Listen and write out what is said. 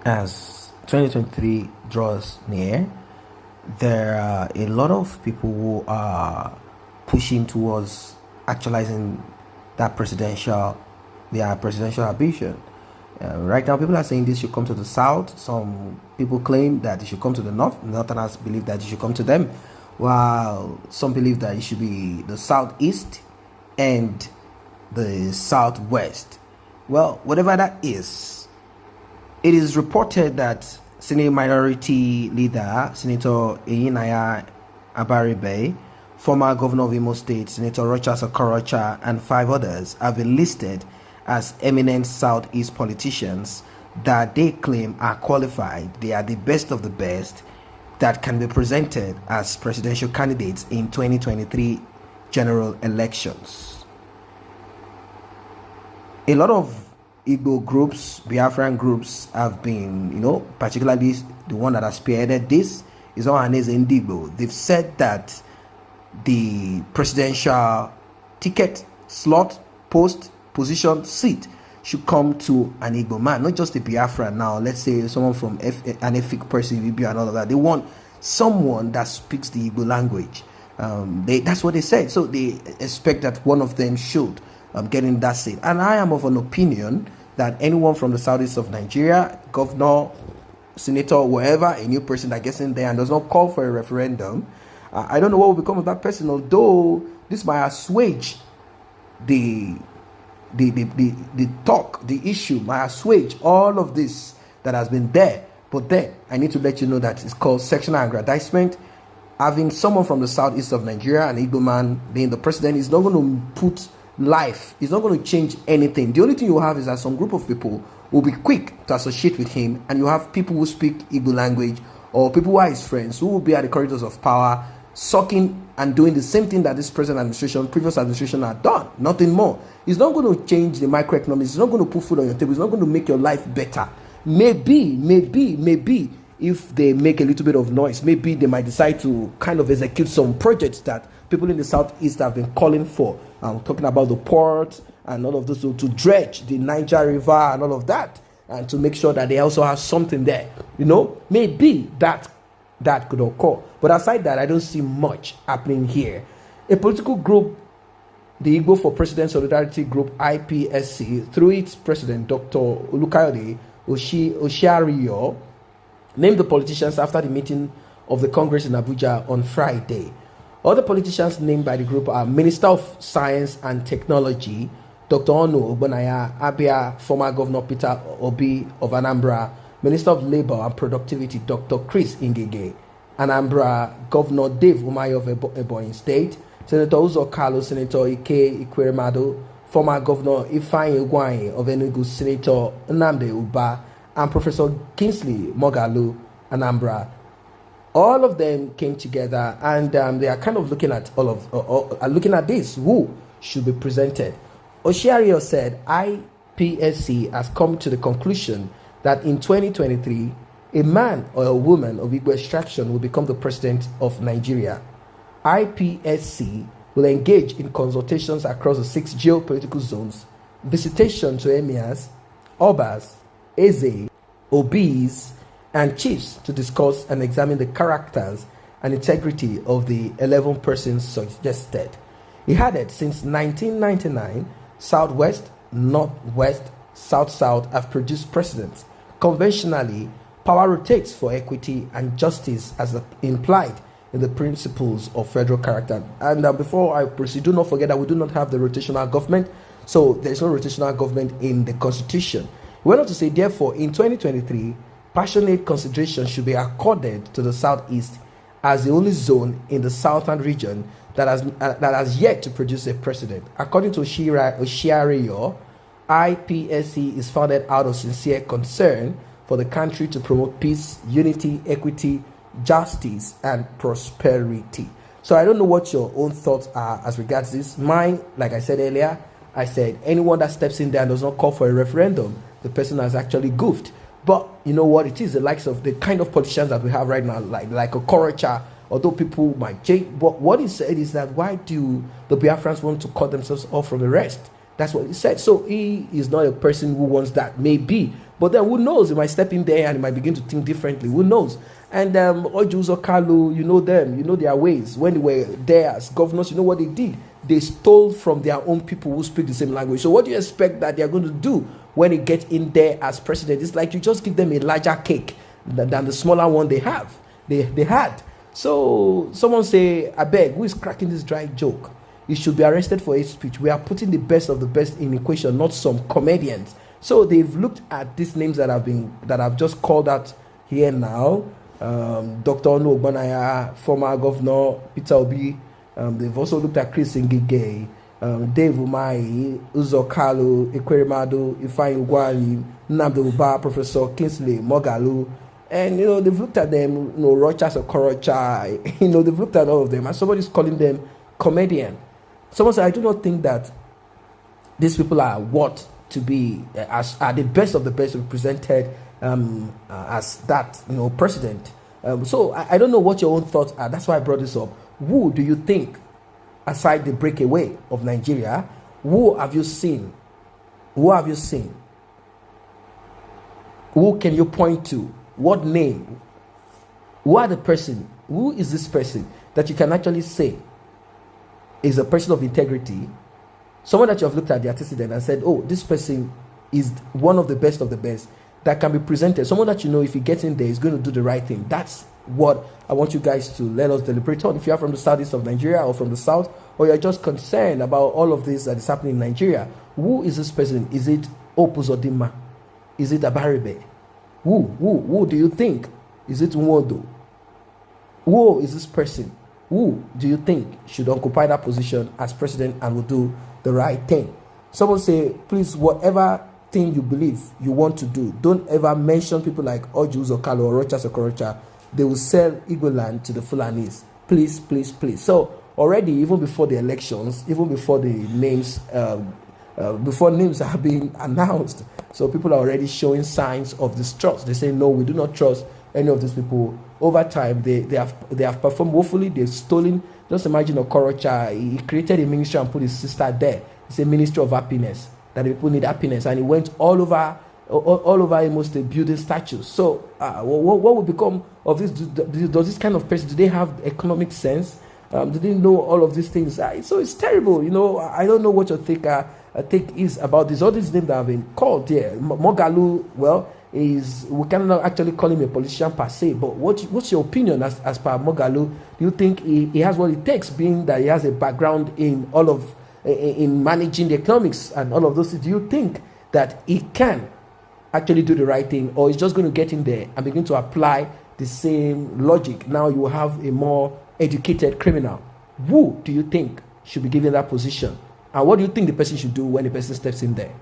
As 2023 draws near, there are a lot of people who are pushing towards actualizing that their presidential ambition. Right now, people are saying this should come to the south. Some people claim that it should come to the north. Northerners believe that it should come to them, while some believe that it should be the southeast and the southwest. Well, whatever that is, it is reported that Senate Minority Leader Senator Eyinaya Abaribe, former governor of Imo State, Senator Rochas Okorocha, and 5 others have been listed as eminent Southeast politicians that they claim are qualified. They are the best of the best that can be presented as presidential candidates in 2023 general elections. A lot of Igbo groups, Biafran groups have been, particularly the one that has spearheaded this is Ohaneze Ndigbo. They've said that the presidential ticket, slot, post, position, seat should come to an Igbo man, not just a Biafran now. Let's say someone from an Efik person, Ibibio and all of that. They want someone that speaks the Igbo language. That's what they said. So they expect that one of them should getting that seat. And I am of an opinion that anyone from the southeast of Nigeria, governor, senator, wherever, a new person that gets in there and does not call for a referendum, I don't know what will become of that person, although this might assuage the talk, the issue, might assuage all of this that has been there. But then I need to let you know that it's called sectional aggrandizement. Having someone from the southeast of Nigeria, an Igbo man, being the president, is not going to put life, it's not going to change anything. The only thing you have is that some group of people will be quick to associate with him, and you have people who speak Igbo language or people who are his friends who will be at the corridors of power sucking and doing the same thing that this present administration, previous administration had done, nothing more. It's not going to change the microeconomics. It's not going to put food on your table. It's not going to make your life better. Maybe if they make a little bit of noise, maybe they might decide to kind of execute some projects that people in the southeast have been calling for. I'm talking about the port and all of those, to dredge the Niger River and all of that, and to make sure that they also have something there. Maybe that could occur. But aside that, I don't see much happening here. A political group, the Igbo for President Solidarity Group, IPSC, through its president, Dr. Olukayode Oshiario, named the politicians after the meeting of the Congress in Abuja on Friday. Other politicians named by the group are Minister of Science and Technology, Dr. Onu Ogbonaya Abia, former Governor Peter Obi of Anambra, Minister of Labor and Productivity, Dr. Chris Ngige, Anambra Governor Dave Umahi of Ebonyi State, Senator Uzo Kalu, Senator Ike Ikweremadu, former Governor Ifeanyi Ugwuanyi of Enugu, Senator Nnamdi Uba, and Professor Kingsley Moghalu, Anambra. All of them came together, and they are kind of looking at looking at this, who should be presented. Oshiario said IPSC has come to the conclusion that in 2023, a man or a woman of Igbo extraction will become the president of Nigeria. IPSC will engage in consultations across the 6 geopolitical zones, visitation to emirs, obas, eze, obis, and chiefs to discuss and examine the characters and integrity of the 11 persons suggested. He added, since 1999, Southwest, Northwest, South-South have produced presidents. Conventionally, power rotates for equity and justice as implied in the principles of federal character. And before I proceed, do not forget that we do not have the rotational government. So there's no rotational government in the Constitution. We went on to say, therefore, in 2023, passionate consideration should be accorded to the Southeast as the only zone in the southern region that has yet to produce a president. According to Oshiario, IPSC is founded out of sincere concern for the country to promote peace, unity, equity, justice, and prosperity. So I don't know what your own thoughts are as regards this. Mine, like I said earlier, I said anyone that steps in there and does not call for a referendum, the person has actually goofed. But you know what? It is the likes of the kind of politicians that we have right now, like a Okorocha, although people might change. But what he said is that why do the Biafrans want to cut themselves off from the rest? That's what he said. So he is not a person who wants that. Maybe. But then who knows? He might step in there and he might begin to think differently. Who knows? And Orji Kalu, you know them, you know their ways. When they were there as governors, you know what they did? They stole from their own people who speak the same language. So what do you expect that they are going to do when they get in there as president? It's like you just give them a larger cake than the smaller one they have. They had. So someone say, I beg, who is cracking this dry joke? He should be arrested for hate speech. We are putting the best of the best in equation, not some comedians. So they've looked at these names that I've just called out here now. Dr. Onu Ogbanaya, former governor Peter Obi. They've also looked at Chris Ngige, Dave Umahi, Uzo Kalu, Ekweremadu, Ifeanyi Ugwuanyi, Nnamdi Uba, Professor Kingsley Moghalu. And, they've looked at them, Rochas or Korocha, they've looked at all of them. And somebody's calling them comedian. Someone said, I do not think that these people are what to be, are the best of the best represented as that, president. So I don't know what your own thoughts are. That's why I brought this up. Who do you think, aside the breakaway of Nigeria, who have you seen? Who have you seen? Who can you point to? What name? Who are the person? Who is this person that you can actually say is a person of integrity? Someone that you have looked at the antecedent and said, oh, this person is one of the best that can be presented. Someone that if he gets in there, is going to do the right thing. That's what I want you guys to let us deliberate on. If you are from the southeast of Nigeria or from the south, or you're just concerned about all of this that is happening in Nigeria, who is this person? Is it Opus Odima? Is it Abaribe? Who do you think? Is it Nwodo? Who is this person? Who do you think should occupy that position as president and will do the right thing? Someone say, please, whatever thing you believe you want to do, don't ever mention people like Orji Kalu or Rochas or Korocha. They will sell Igbo land to the Fulanis. Please, please, please. So already, even before the elections, even before the names, before names are being announced, so people are already showing signs of distrust. They say, no, we do not trust any of these people. Over time, they have performed woefully. They've stolen. Just imagine Okorocha. He created a ministry and put his sister there. It's a ministry of happiness, that the people need happiness, and he went all over almost the building statues. So what will become of this? Does this kind of person, do they have economic sense? Do they know all of these things? So it's terrible. I don't know what your take is about this. All these names that have been called here. Moghalu, well, we cannot actually call him a politician per se, but what's your opinion as per Moghalu? Do you think he has what it takes, being that he has a background in in managing the economics and all of those things? Do you think that he can actually do the right thing, or is just going to get in there and begin to apply the same logic? Now you have a more educated criminal. Who do you think should be given that position? And what do you think the person should do when the person steps in there?